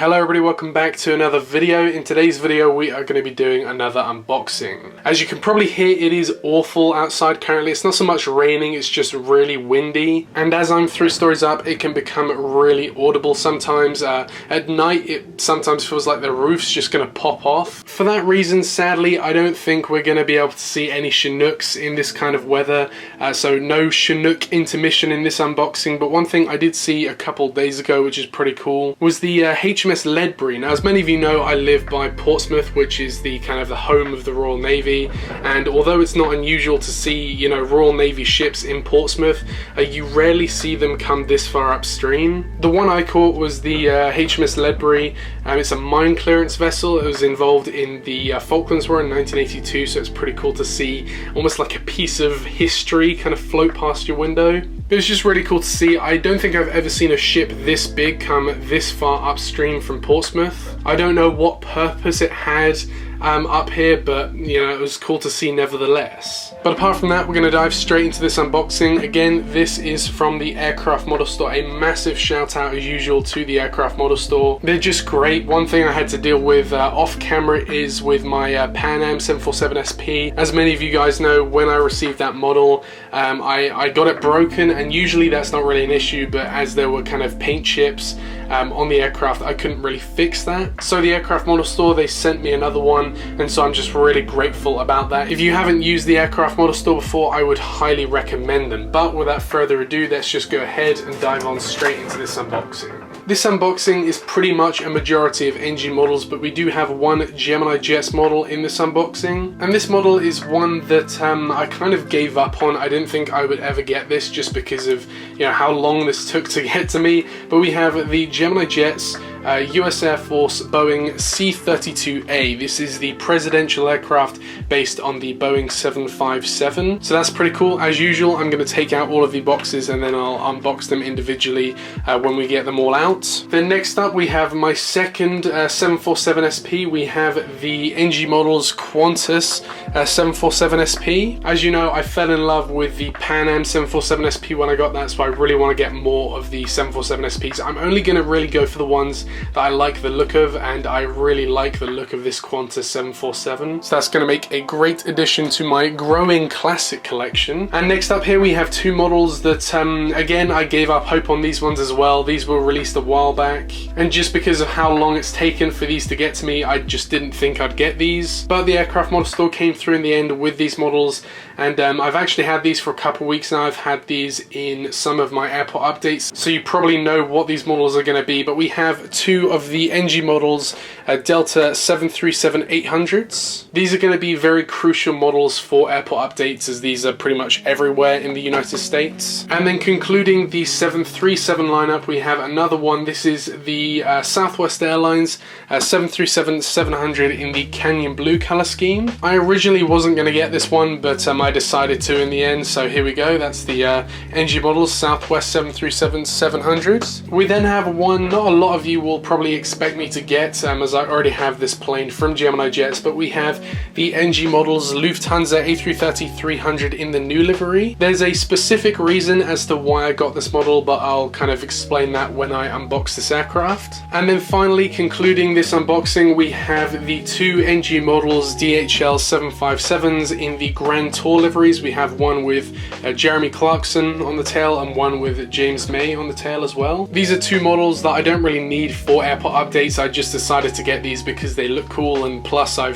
Hello everybody, welcome back to another video. In today's video we are going to be doing another unboxing. As you can probably hear, it is awful outside currently. It's not so much raining, it's just really windy. And as I'm 3 stories up, it can become really audible sometimes. At night it sometimes feels like the roof's just going to pop off. For that reason, sadly, I don't think we're going to be able to see any Chinooks in this kind of weather. So no Chinook intermission in this unboxing. But one thing I did see a couple days ago, which is pretty cool, was the HMS Ledbury. Now, as many of you know, I live by Portsmouth, which is the kind of the home of the Royal Navy, and although it's not unusual to see, you know, Royal Navy ships in Portsmouth, you rarely see them come this far upstream. The one I caught was the HMS Ledbury. It's a mine clearance vessel. It was involved in the Falklands War in 1982, so it's pretty cool to see almost like a piece of history kind of float past your window. It was just really cool to see. I don't think I've ever seen a ship this big come this far upstream from Portsmouth. I don't know what purpose it had up here, but you know, it was cool to see nevertheless. But apart from that, we're going to dive straight into this unboxing. Again, this is from the Aircraft Model Store. A massive shout out as usual to the Aircraft Model Store. They're just great. One thing I had to deal with off camera is with my Pan Am 747 SP. As many of you guys know, when I received that model, I got it broken, and usually that's not really an issue, but as there were kind of paint chips on the aircraft, I couldn't really fix that. So the Aircraft Model Store, they sent me another one, and so I'm just really grateful about that. If you haven't used the Aircraft Model Store before, I would highly recommend them. But without further ado, let's just go ahead and dive on straight into this unboxing. This unboxing is pretty much a majority of NG models, but we do have one Gemini Jets model in this unboxing. And this model is one that I kind of gave up on. I didn't think I would ever get this just because of, you know, how long this took to get to me. But we have the Gemini Jets US Air Force Boeing C-32A. This is the presidential aircraft based on the Boeing 757. So that's pretty cool. As usual, I'm going to take out all of the boxes and then I'll unbox them individually when we get them all out. Then next up we have my second 747 SP. We have the NG Models Qantas 747 SP. As you know, I fell in love with the Pan Am 747 SP when I got that, so I really want to get more of the 747 SPs. I'm only going to really go for the ones that I like the look of, and I really like the look of this Qantas 747. So that's going to make a great addition to my growing classic collection. And next up here we have 2 models that, again, I gave up hope on these ones as well. These were released a while back, and just because of how long it's taken for these to get to me, I just didn't think I'd get these. But the Aircraft Model Store came through in the end with these models, and I've actually had these for a couple weeks now. I've had these in some of my airport updates, so you probably know what these models are going to be. But we have 2 of the NG models, Delta 737-800s. These are going to be very crucial models for airport updates, as these are pretty much everywhere in the United States. And then concluding the 737 lineup, we have another one. This is the Southwest Airlines 737-700 in the Canyon Blue color scheme. I originally wasn't going to get this one, but I decided to in the end, so here we go. That's the NG models, Southwest 737-700s. We then have one not a lot of you will probably expect me to get, as I already have this plane from Gemini Jets, but we have the NG models Lufthansa A333 in the new livery. There's a specific reason as to why I got this model, but I'll kind of explain that when I unbox this aircraft. And then finally, concluding this unboxing, we have the 2 NG models DHL 757s in the Grand Tour liveries. We have one with Jeremy Clarkson on the tail and one with James May on the tail as well. These are 2 models that I don't really need for airport updates. I just decided to get these because they look cool, and plus I'm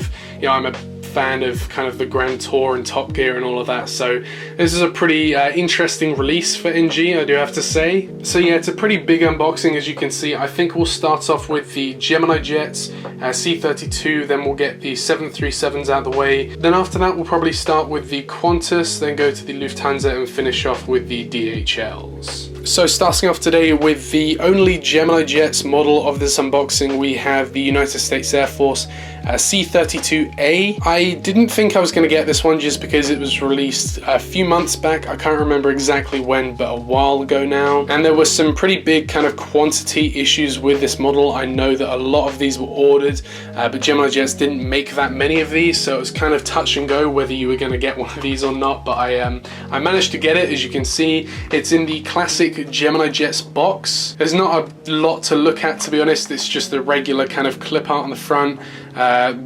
a fan of kind of the Grand Tour and Top Gear and all of that, so this is a pretty interesting release for NG, I do have to say. So yeah, it's a pretty big unboxing, as you can see. I think we'll start off with the Gemini Jets C-32, then we'll get the 737s out of the way. Then after that we'll probably start with the Qantas, then go to the Lufthansa and finish off with the DHLs. So starting off today with the only Gemini Jets model of this unboxing, we have the United States Air Force C-32A. I didn't think I was going to get this one just because it was released a few months back. I can't remember exactly when, but a while ago now. And there were some pretty big kind of quantity issues with this model. I know that a lot of these were ordered, but Gemini Jets didn't make that many of these, so it was kind of touch and go whether you were going to get one of these or not. But I managed to get it. As you can see, it's in the classic basic Gemini Jets box. There's not a lot to look at, to be honest. It's just the regular kind of clip art on the front.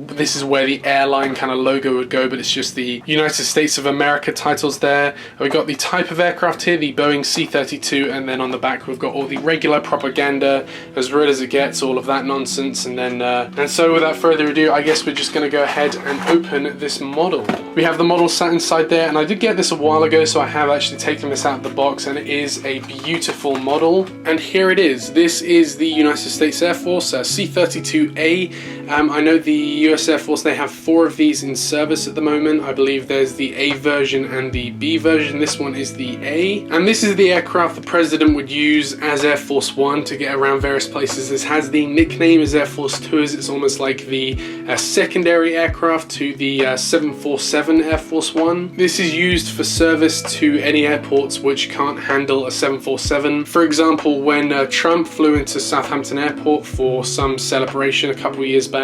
This is where the airline kind of logo would go, but it's just the United States of America titles there. We've got the type of aircraft here, the Boeing C-32, and then on the back we've got all the regular propaganda, as real as it gets, all of that nonsense. And then and so without further ado, I guess we're just going to go ahead and open this model. We have the model sat inside there, and I did get this a while ago, so I have actually taken this out of the box, and it is a beautiful model. And here it is. This is the United States Air Force C-32A. I know the US Air Force, they have 4 of these in service at the moment. I believe there's the A version and the B version. This one is the A. And this is the aircraft the president would use as Air Force One to get around various places. This has the nickname as Air Force Two, as it's almost like the secondary aircraft to the 747 Air Force One. This is used for service to any airports which can't handle a 747. For example, when Trump flew into Southampton Airport for some celebration a couple of years back,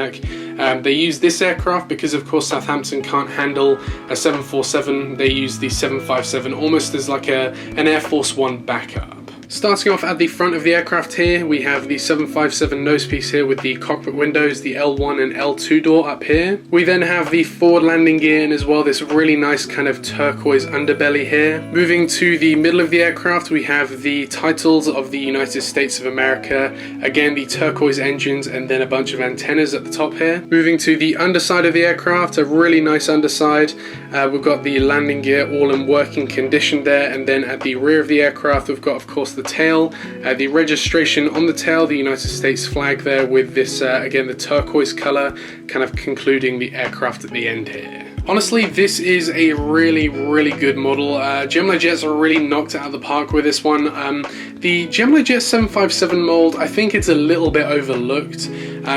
they used this aircraft because of course Southampton can't handle a 747. They use the 757 almost as like an Air Force One backup. Starting off at the front of the aircraft here, we have the 757 nosepiece here with the cockpit windows, the L1 and L2 door up here. We then have the forward landing gear and as well this really nice kind of turquoise underbelly here. Moving to the middle of the aircraft, we have the titles of the United States of America. Again, the turquoise engines and then a bunch of antennas at the top here. Moving to the underside of the aircraft, a really nice underside. We've got the landing gear all in working condition there, and then at the rear of the aircraft we've got of course the tail, the registration on the tail, the United States flag there with this again the turquoise color kind of concluding the aircraft at the end here. Honestly, this is a really good model. Gemini Jets are really knocked it out of the park with this one. The Gemini Jet 757 mold, I think it's a little bit overlooked.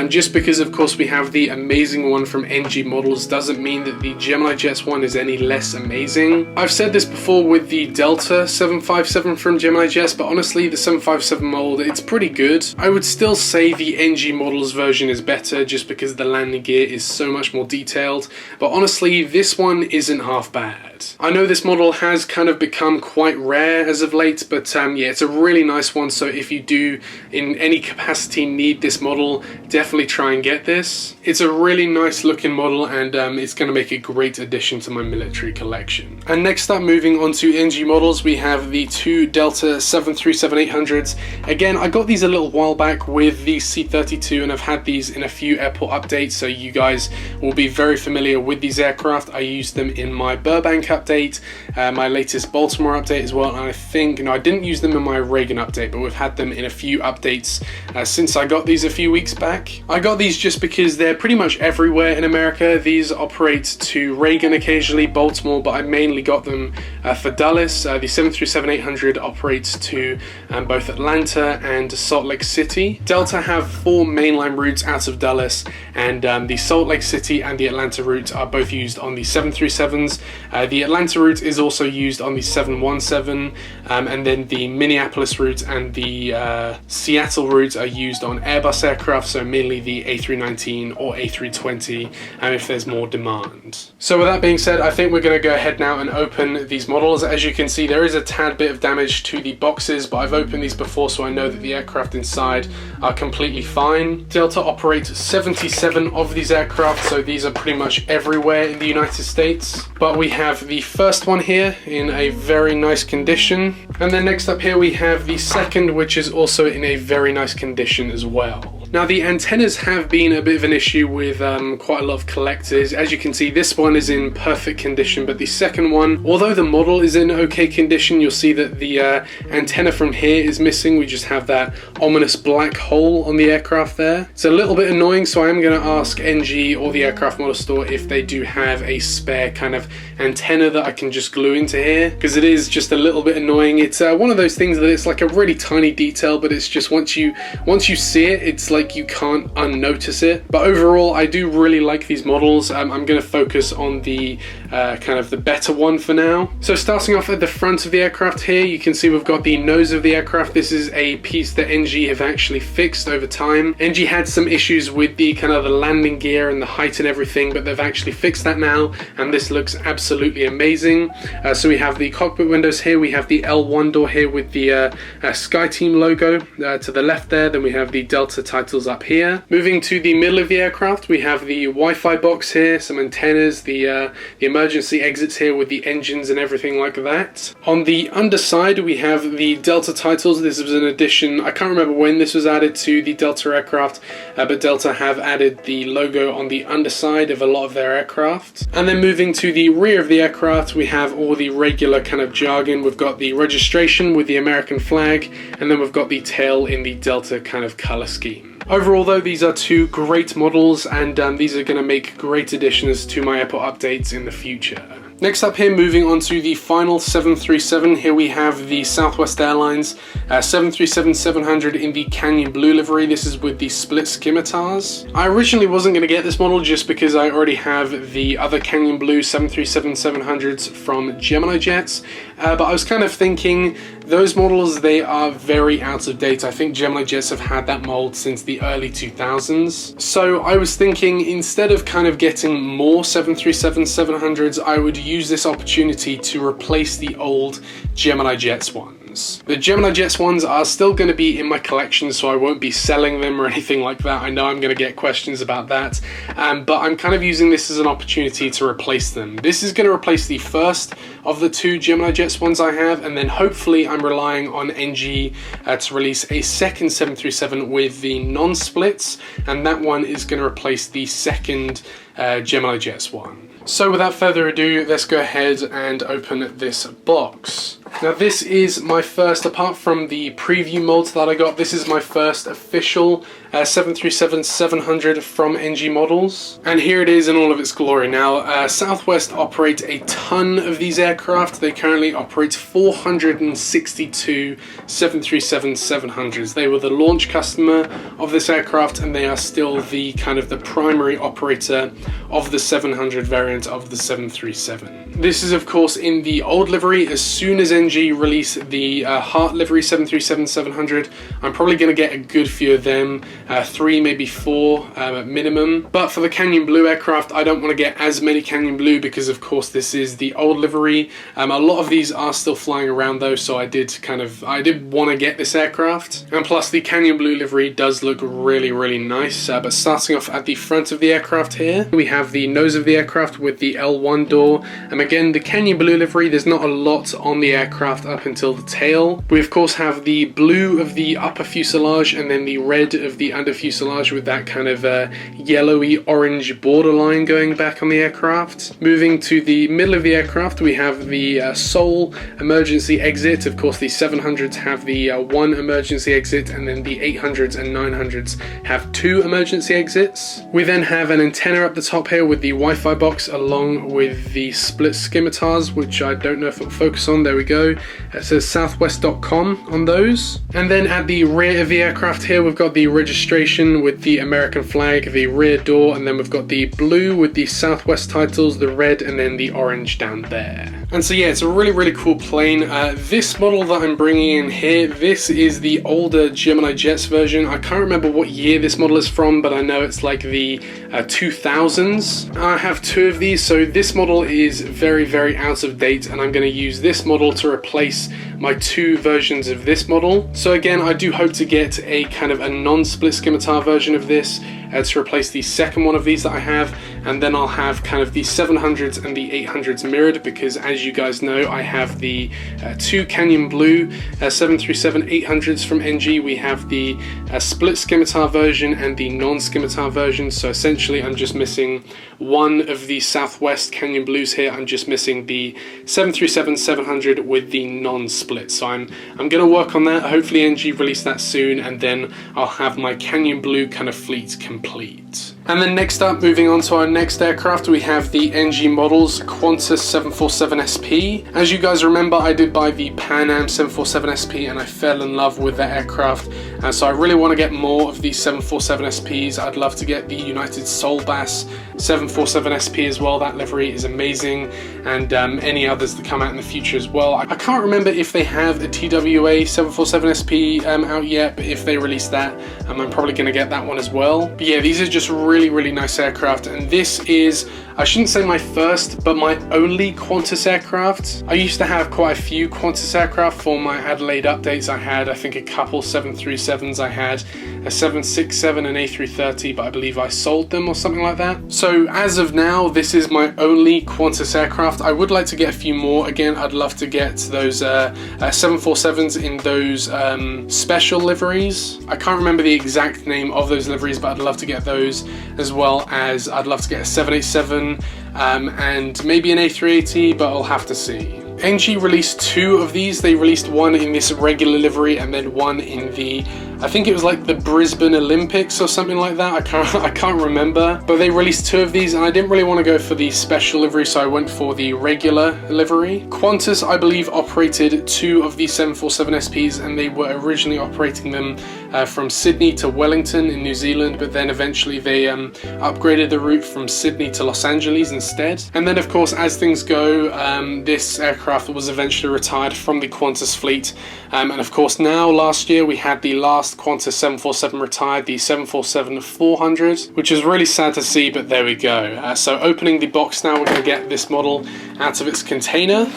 Just because of course we have the amazing one from NG Models doesn't mean that the Gemini Jets one is any less amazing. I've said this before with the Delta 757 from Gemini Jets, but honestly the 757 mold, it's pretty good. I would still say the NG Models version is better just because the landing gear is so much more detailed, but honestly this one isn't half bad. I know this model has kind of become quite rare as of late, but yeah, it's a really nice one, so if you do in any capacity need this model, definitely try and get this. It's a really nice looking model, and it's going to make a great addition to my military collection. And next up, moving on to NG Models, we have the 2 Delta 737-800s. Again, I got these a little while back with the C-32 and I've had these in a few airport updates, so you guys will be very familiar with these aircraft. I used them in my Burbank update, my latest Baltimore update as well, and I think, I didn't use them in my Reagan update, but we've had them in a few updates since I got these a few weeks back. I got these just because they're pretty much everywhere in America. These operate to Reagan occasionally, Baltimore, but I mainly got them for Dulles. The 737-800 operates to both Atlanta and Salt Lake City. Delta have 4 mainline routes out of Dulles, and the Salt Lake City and the Atlanta route are both used on the 737s. The Atlanta route is also used on the 717, and then the Minneapolis route and the Seattle route are used on Airbus aircraft, so mainly the A319 or A320 if there's more demand. So with that being said, I think we're going to go ahead now and open these models. As you can see, there is a tad bit of damage to the boxes, but I've opened these before, so I know that the aircraft inside are completely fine. Delta operates 77 of these aircraft, so these are pretty much everywhere in the United States. But we have the first one here in a very nice condition, and then next up here we have the second, which is also in a very nice condition as well. Now the antennas have been a bit of an issue with quite a lot of collectors. As you can see, this one is in perfect condition, but the second one, although the model is in okay condition, you'll see that the antenna from here is missing. We just have that ominous black hole on the aircraft there. It's a little bit annoying, so I am going to ask NG or the aircraft model store if they do have a spare kind of antenna that I can just glue into here, because it is just a little bit annoying. It's one of those things that it's like a really tiny detail, but it's just once you see it, it's like like you can't unnotice it. But overall, I do really like these models. I'm going to focus on the kind of the better one for now. So starting off at the front of the aircraft here, you can see we've got the nose of the aircraft. This is a piece that NG have actually fixed over time. NG had some issues with the kind of the landing gear and the height and everything, but they've actually fixed that now, and this looks absolutely amazing. So we have the cockpit windows here, we have the L1 door here with the SkyTeam logo to the left there, then we have the Delta titles up here. Moving to the middle of the aircraft, we have the Wi-Fi box here, some antennas, the emergency exits here with the engines and everything like that. On the underside, we have the Delta titles. This was an addition, I can't remember when this was added to the Delta aircraft, but Delta have added the logo on the underside of a lot of their aircraft. And then moving to the rear of the aircraft, we have all the regular kind of jargon. We've got the registration with the American flag, and then we've got the tail in the Delta kind of color scheme. Overall though, these are two great models, and these are going to make great additions to my airport updates in the future. Next up here, moving on to the final 737, here we have the Southwest Airlines 737-700 in the Canyon Blue livery. This is with the split scimitars. I originally wasn't going to get this model just because I already have the other Canyon Blue 737-700s from Gemini Jets, but I was kind of thinking those models, they are very out of date. I think Gemini Jets have had that mold since the early 2000s. So I was thinking, instead of kind of getting more 737-700s, I would use this opportunity to replace the old Gemini Jets ones. The Gemini Jets ones are still going to be in my collection, so I won't be selling them or anything like that. I know I'm going to get questions about that, but I'm kind of using this as an opportunity to replace them. This is going to replace the first of the two Gemini Jets ones I have, and then hopefully I'm relying on NG to release a second 737 with the non-splits, and that one is going to replace the second Gemini Jets one. So without further ado, let's go ahead and open this box. Now this is my first, apart from the preview molds that I got, this is my first official 737-700 from NG Models. And here it is in all of its glory. Now Southwest operate a ton of these aircraft. They currently operate 462 737-700s. They were the launch customer of this aircraft, and they are still the kind of the primary operator of the 700 variant of the 737. This is of course in the old livery. As soon as NG release the Heart livery 737-700, I'm probably going to get a good few of them, 3 maybe 4 at minimum. But for the Canyon Blue aircraft, I don't want to get as many Canyon Blue because of course this is the old livery. A lot of these are still flying around though, so I did want to get this aircraft. And plus the Canyon Blue livery does look really nice. But starting off at the front of the aircraft here, we have the nose of the aircraft with the L1 door. And again, the Canyon Blue livery, there's not a lot on the aircraft up until the tail. We of course have the blue of the upper fuselage and then the red of the under fuselage with that kind of yellowy orange borderline going back on the aircraft. Moving to the middle of the aircraft, we have the sole emergency exit. Of course the 700s have the one emergency exit, and then the 800s and 900s have 2 emergency exits. We then have an antenna up the top here with the Wi-Fi box along with the split scimitars, which I don't know if it'll focus on. There we go. It says southwest.com on those. And then at the rear of the aircraft here, we've got the registration with the American flag, the rear door, and then we've got the blue with the Southwest titles, the red, and then the orange down there. And so yeah, it's a really cool plane. This model that I'm bringing in here, this is the older Gemini Jets version. I can't remember what year this model is from, but I know it's like the 2000s. I have 2 of these, so this model is very out of date, and I'm going to use this model to replace my 2 versions of this model. So again, I do hope to get a kind of a non-split scimitar version of this to replace the second one of these that I have, and then I'll have kind of the 700s and the 800s mirrored, because as you guys know, I have the 2 Canyon Blue 737-800s from NG. We have the split scimitar version and the non-scimitar version, so essentially I'm just missing one of the Southwest Canyon Blues here. I'm just missing the 737-700 with the non-split, so I'm going to work on that. Hopefully NG release that soon, and then I'll have my Canyon Blue kind of fleet complete. And then next up, moving on to our next aircraft, we have the NG models Qantas 747 SP. As you guys remember, I did buy the Pan Am 747 SP and I fell in love with that aircraft. And so I really want to get more of these 747 SPs. I'd love to get the United Sol Bass 747 SP as well. That livery is amazing, and any others that come out in the future as well. I can't remember if they have a TWA 747 SP out yet, but if they release that, I'm probably going to get that one as well. But yeah, these are just really nice aircraft, and this is, I shouldn't say my first, but my only Qantas aircraft. I used to have quite a few Qantas aircraft for my Adelaide updates. I had, I think, a couple 737s. I had a 767 and A330, but I believe I sold them or something like that. So as of now, this is my only Qantas aircraft. I would like to get a few more. Again, I'd love to get those 747s in those special liveries. I can't remember the exact name of those liveries, but I'd love to get those, as well as I'd love to get a 787 and maybe an A380, but I'll have to see. NG released two of these. They released one in this regular livery and then one in the, I think it was like the Brisbane Olympics or something like that. I can't remember, but they released two of these and I didn't really want to go for the special livery, so I went for the regular livery. Qantas, I believe, operated two of the 747 SPs, and they were originally operating them from Sydney to Wellington in New Zealand, but then eventually they upgraded the route from Sydney to Los Angeles instead. And then of course, as things go, this aircraft was eventually retired from the Qantas fleet, and of course now last year we had the last Qantas 747 retired, the 747-400, which is really sad to see, but there we go. So opening the box now, we're going to get this model out of its container.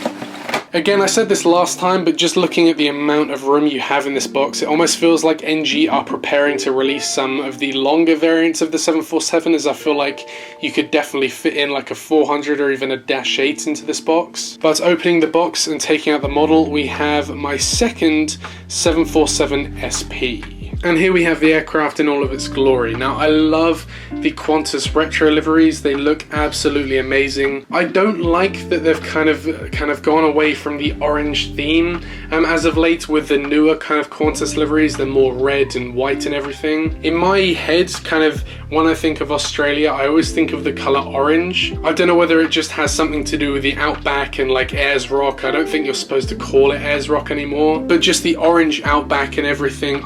Again, I said this last time, but just looking at the amount of room you have in this box, it almost feels like NG are preparing to release some of the longer variants of the 747, as I feel like you could definitely fit in like a 400 or even a Dash 8 into this box. But opening the box and taking out the model, we have my second 747 SP. And here we have the aircraft in all of its glory. Now, I love the Qantas retro liveries. They look absolutely amazing. I don't like that they've kind of gone away from the orange theme as of late with the newer kind of Qantas liveries. They're more red and white and everything. In my head, kind of when I think of Australia, I always think of the color orange. I don't know whether it just has something to do with the Outback and like Ayers Rock. I don't think you're supposed to call it Ayers Rock anymore, but just the orange Outback and everything.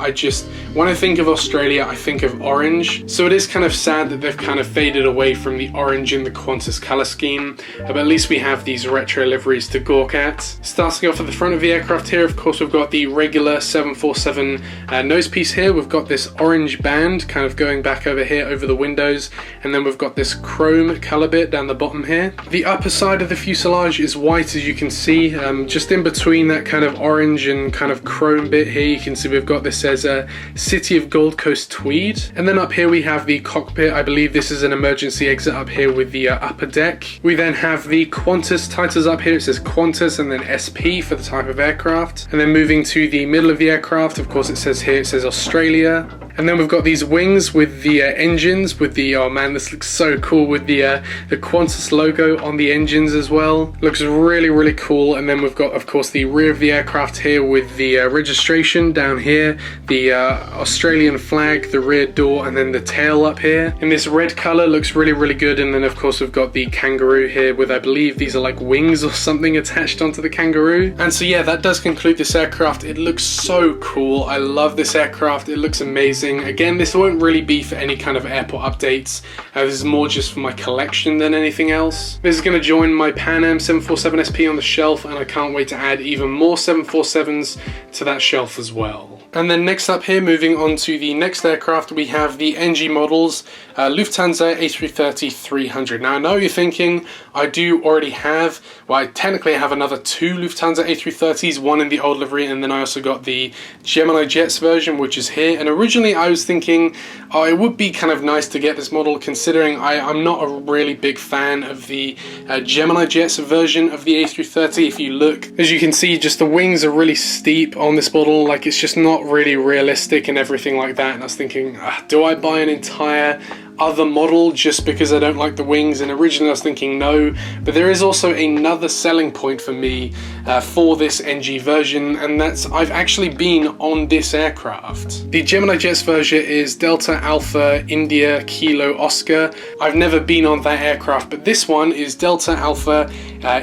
When I think of Australia, I think of orange. So it is kind of sad that they've kind of faded away from the orange in the Qantas color scheme, but at least we have these retro liveries to gawk at. Starting off at the front of the aircraft here, of course, we've got the regular 747 nose piece here. We've got this orange band kind of going back over here over the windows, and then we've got this chrome color bit down the bottom here. The upper side of the fuselage is white, as you can see. Just in between that kind of orange and kind of chrome bit here, you can see we've got this as a City of Gold Coast Tweed. And then up here we have the cockpit. I believe this is an emergency exit up here with the upper deck. We then have the Qantas titles up here. It says Qantas and then SP for the type of aircraft. And then moving to the middle of the aircraft, of course it says here, it says Australia. And then we've got these wings with the engines with the, oh man, this looks so cool with the Qantas logo on the engines as well. Looks really cool. And then we've got, of course, the rear of the aircraft here with the registration down here, the Australian flag, the rear door, and then the tail up here. In this red color, looks really good. And then of course we've got the kangaroo here with, I believe these are like wings or something attached onto the kangaroo. And so yeah, that does conclude this aircraft. It looks so cool. I love this aircraft. It looks amazing. Again, this won't really be for any kind of airport updates. This is more just for my collection than anything else. This is going to join my Pan Am 747 SP on the shelf, and I can't wait to add even more 747s to that shelf as well. And then next up here, moving on to the next aircraft, we have the NG models, Lufthansa A333-300. Now I know you're thinking, I do already have, well, I technically have another two Lufthansa A330s, one in the old livery, and then I also got the Gemini Jets version, which is here. And originally I was thinking, oh, it would be kind of nice to get this model, considering I'm not a really big fan of the Gemini Jets version of the A330. If you look, as you can see, just the wings are really steep on this model, like it's just not really realistic and everything like that. And I was thinking, do I buy an entire other model just because I don't like the wings, and originally I was thinking no, but there is also another selling point for me for this NG version, and that's I've actually been on this aircraft. The Gemini Jets version is Delta Alpha India Kilo Oscar. I've never been on that aircraft, but this one is Delta Alpha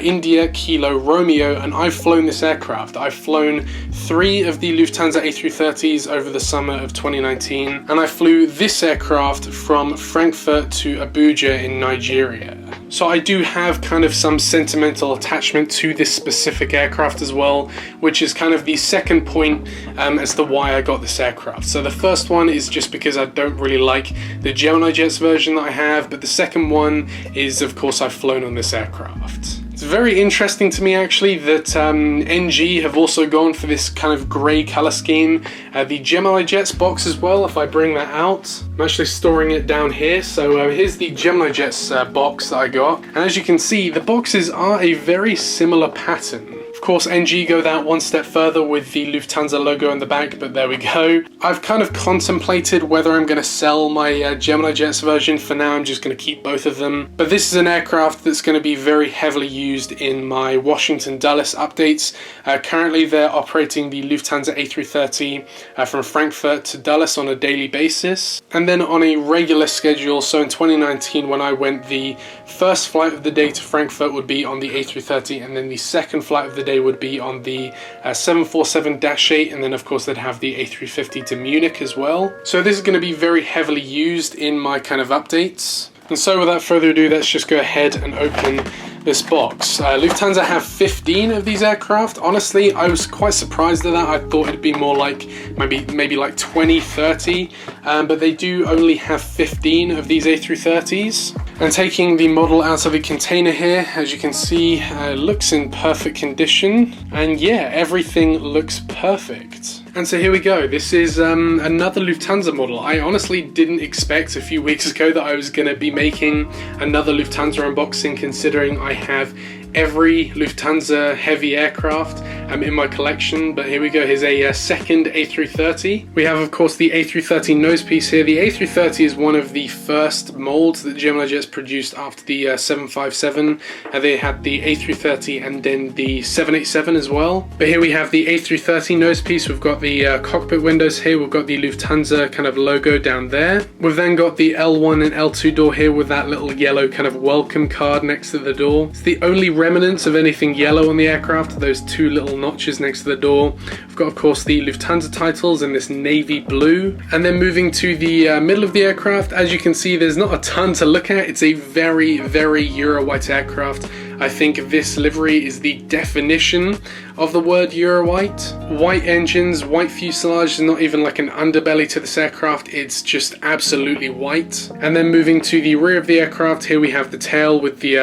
India Kilo Romeo, and I've flown this aircraft. I've flown 3 of the Lufthansa A330s over the summer of 2019, and I flew this aircraft from Frankfurt to Abuja in Nigeria. So I do have kind of some sentimental attachment to this specific aircraft as well, which is kind of the second point as to why I got this aircraft. So the first one is just because I don't really like the Gemini Jets version that I have, but the second one is, of course, I've flown on this aircraft. It's very interesting to me actually that NG have also gone for this kind of grey colour scheme. The Gemini Jets box as well, if I bring that out. I'm actually storing it down here. So here's the Gemini Jets box that I got. And as you can see, the boxes are a very similar pattern. Of course, NG go that one step further with the Lufthansa logo on the back, but there we go. I've kind of contemplated whether I'm going to sell my Gemini Jets version. For now, I'm just going to keep both of them. But this is an aircraft that's going to be very heavily used in my Washington Dulles updates. Currently, they're operating the Lufthansa A330 from Frankfurt to Dulles on a daily basis. And then on a regular schedule, so in 2019 when I went, the first flight of the day to Frankfurt would be on the A330, and then the second flight of the day would be on the 747-8, and then of course they'd have the A350 to Munich as well. So this is going to be very heavily used in my kind of updates. And so without further ado, let's just go ahead and open this box. Lufthansa have 15 of these aircraft. Honestly, I was quite surprised at that. I thought it'd be more like maybe like 20, 30, but they do only have 15 of these A330s. And taking the model out of the container here, as you can see, it looks in perfect condition. And yeah, everything looks perfect. And so here we go. This is another Lufthansa model. I honestly didn't expect a few weeks ago that I was going to be making another Lufthansa unboxing, considering I have every Lufthansa heavy aircraft in my collection. But here we go. Here's a second A330. We have, of course, the A330 nose piece here. The A330 is one of the first molds that Gemini Jets produced after the 757. They had the A330 and then the 787 as well. But here we have the A330 nose piece. We've got the cockpit windows here. We've got the Lufthansa kind of logo down there. We've then got the L1 and L2 door here with that little yellow kind of welcome card next to the door. It's the only remnants of anything yellow on the aircraft, those 2 little notches next to the door. We've got, of course, the Lufthansa titles in this navy blue. And then moving to the middle of the aircraft, as you can see, there's not a ton to look at. It's a very, very Euro white aircraft. I think this livery is the definition of the word Euro white. White engines, white fuselage, not even like an underbelly to this aircraft, it's just absolutely white. And then moving to the rear of the aircraft, here we have the tail with the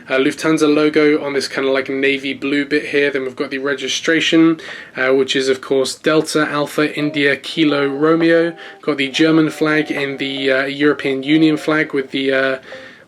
Lufthansa logo on this kind of like navy blue bit here. Then we've got the registration, which is of course Delta Alpha India Kilo Romeo. Got the German flag and the European Union flag with the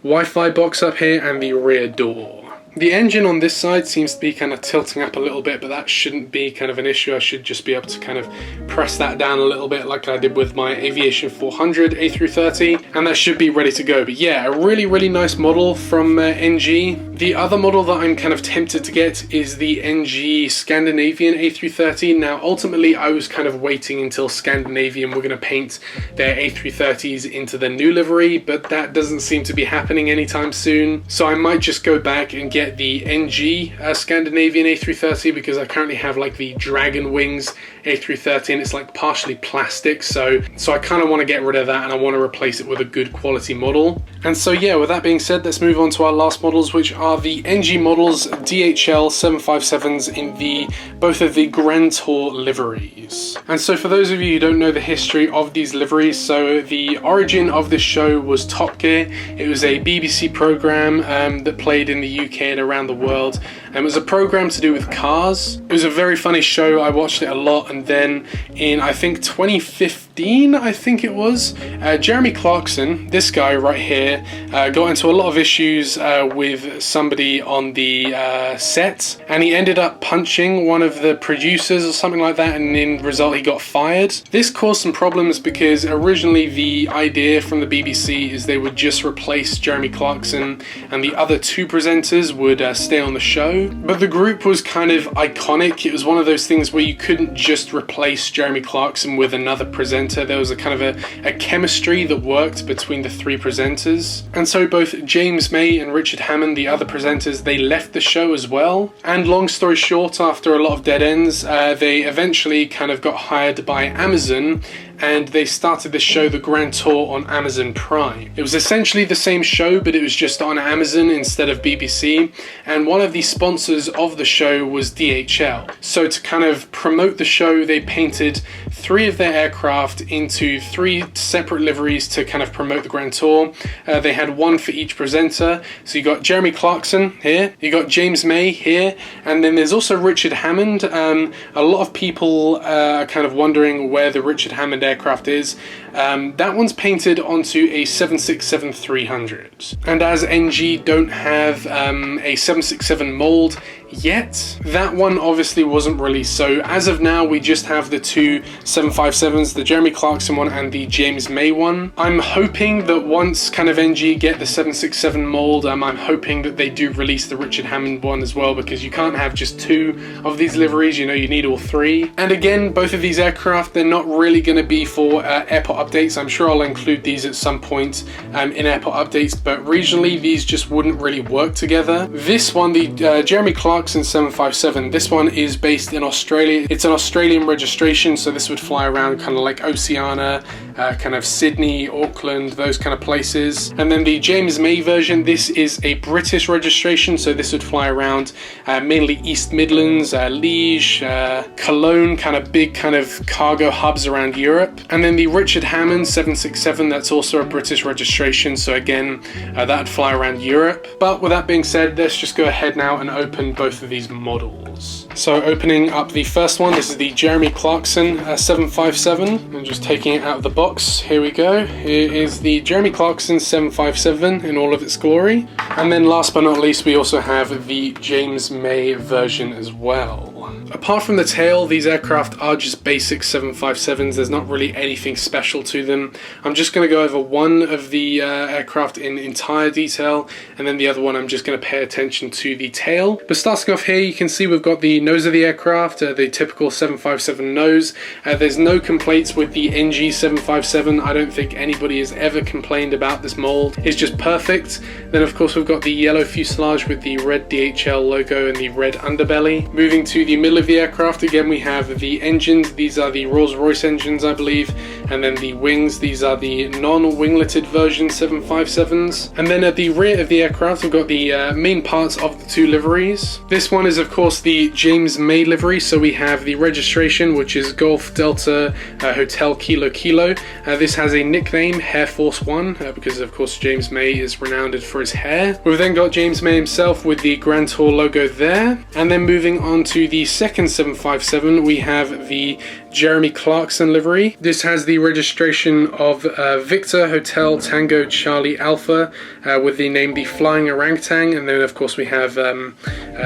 Wi-Fi box up here and the rear door. The engine on this side seems to be kind of tilting up a little bit, but that shouldn't be kind of an issue. I should just be able to kind of press that down a little bit like I did with my Aviation 400 A330, and that should be ready to go. But yeah, a really, really nice model from NG. The other model that I'm kind of tempted to get is the NG Scandinavian A330. Now, ultimately, I was kind of waiting until Scandinavian were going to paint their A330s into the new livery, but that doesn't seem to be happening anytime soon. So I might just go back and get the NG Scandinavian A330, because I currently have like the Dragon Wings A330 and it's like partially plastic, so I kind of want to get rid of that and I want to replace it with a good quality model. And so yeah, with that being said, let's move on to our last models, which are the NG models, DHL 757s in both of the Grand Tour liveries. And so for those of you who don't know the history of these liveries, so the origin of this show was Top Gear. It was a BBC program that played in the UK and around the world, and it was a program to do with cars. It was a very funny show. I watched it a lot, and then in I think 2015 2015, I think it was. Jeremy Clarkson, this guy right here, got into a lot of issues with somebody on the set, and he ended up punching one of the producers or something like that, and in result he got fired. This caused some problems because originally the idea from the BBC is they would just replace Jeremy Clarkson and the other two presenters would stay on the show. But the group was kind of iconic. It was one of those things where you couldn't just replace Jeremy Clarkson with another presenter. There was a kind of a chemistry that worked between the three presenters. And so both James May and Richard Hammond, the other presenters, they left the show as well. And long story short, after a lot of dead ends, they eventually kind of got hired by Amazon, and they started the show The Grand Tour on Amazon Prime. It was essentially the same show, but it was just on Amazon instead of BBC, and one of the sponsors of the show was DHL. So to kind of promote the show, they painted 3 of their aircraft into 3 separate liveries to kind of promote the Grand Tour. They had 1 for each presenter. So you got Jeremy Clarkson here, you got James May here, and then there's also Richard Hammond. A lot of people are kind of wondering where the Richard Hammond aircraft is. That one's painted onto a 767-300. And as NG don't have a 767 mold yet, that one obviously wasn't released. So as of now, we just have the 2 757s, the Jeremy Clarkson one and the James May one. I'm hoping that once kind of NG get the 767 mold, I'm hoping that they do release the Richard Hammond one as well, because you can't have just 2 of these liveries, you know, you need all 3. And again, both of these aircraft, they're not really going to be for airport updates. I'm sure I'll include these at some point in airport updates, but regionally these just wouldn't really work together. This one, the Jeremy Clarkson 757, this one is based in Australia. It's an Australian registration, so this would fly around kind of like Oceania, kind of Sydney, Auckland, those kind of places. And then the James May version, this is a British registration, so this would fly around mainly East Midlands, Liège, Cologne, kind of big kind of cargo hubs around Europe. And then the Richard Hammond 767, that's also a British registration, so again that would fly around Europe. But with that being said, let's just go ahead now and open both of these models. So opening up the first one, this is the Jeremy Clarkson 757, and just taking it out of the box, here we go. Here is the Jeremy Clarkson 757 in all of its glory. And then last but not least, we also have the James May version as well. Apart from the tail, these aircraft are just basic 757s. There's not really anything special to them. I'm just going to go over one of the aircraft in entire detail, and then the other one I'm just going to pay attention to the tail. But starting off here, you can see we've got the nose of the aircraft, the typical 757 nose. There's no complaints with the NG 757. I don't think anybody has ever complained about this mold. It's just perfect. Then of course we've got the yellow fuselage with the red DHL logo and the red underbelly. Moving to the middle of the aircraft, again we have the engines. These are the Rolls-Royce engines, I believe, and then the wings, these are the non-wingleted version 757s. And then at the rear of the aircraft we've got the main parts of the 2 liveries. This one is of course the James May livery, so we have the registration, which is Golf Delta Hotel Kilo Kilo. This has a nickname, Hair Force One, because of course James May is renowned for his hair. We've then got James May himself with the Grand Tour logo there. And then moving on to the second 757, we have the Jeremy Clarkson livery. This has the registration of Victor Hotel Tango Charlie Alpha with the name the Flying Orangutan, and then of course we have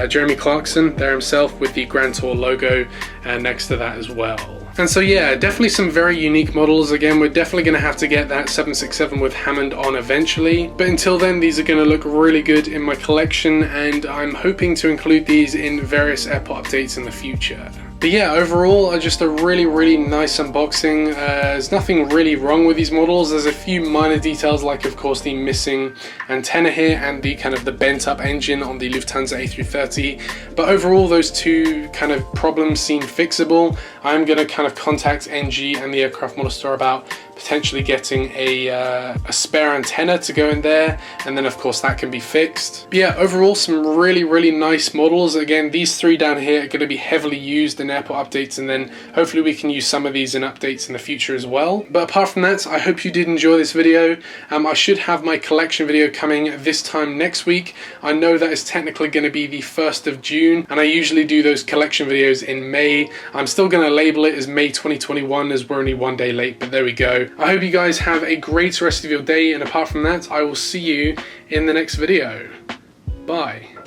Jeremy Clarkson there himself with the Grand Tour logo next to that as well. And so yeah, definitely some very unique models. Again, we're definitely going to have to get that 767 with Hammond on eventually, but until then these are going to look really good in my collection, and I'm hoping to include these in various airport updates in the future. But yeah, overall, just a really nice unboxing. There's nothing really wrong with these models. There's a few minor details, like of course the missing antenna here and the kind of the bent up engine on the Lufthansa A330. But overall, those 2 kind of problems seem fixable. I'm gonna kind of contact NG and the aircraft model store about potentially getting a spare antenna to go in there, and then of course that can be fixed. But yeah, overall some really nice models. Again, these three down here are going to be heavily used in airport updates, and then hopefully we can use some of these in updates in the future as well. But apart from that, I hope you did enjoy this video. I should have my collection video coming this time next week. I know that is technically going to be the 1st of June, and I usually do those collection videos in May. I'm still going to label it as May 2021 as we're only one day late, but there we go. I hope you guys have a great rest of your day, and apart from that, I will see you in the next video. Bye.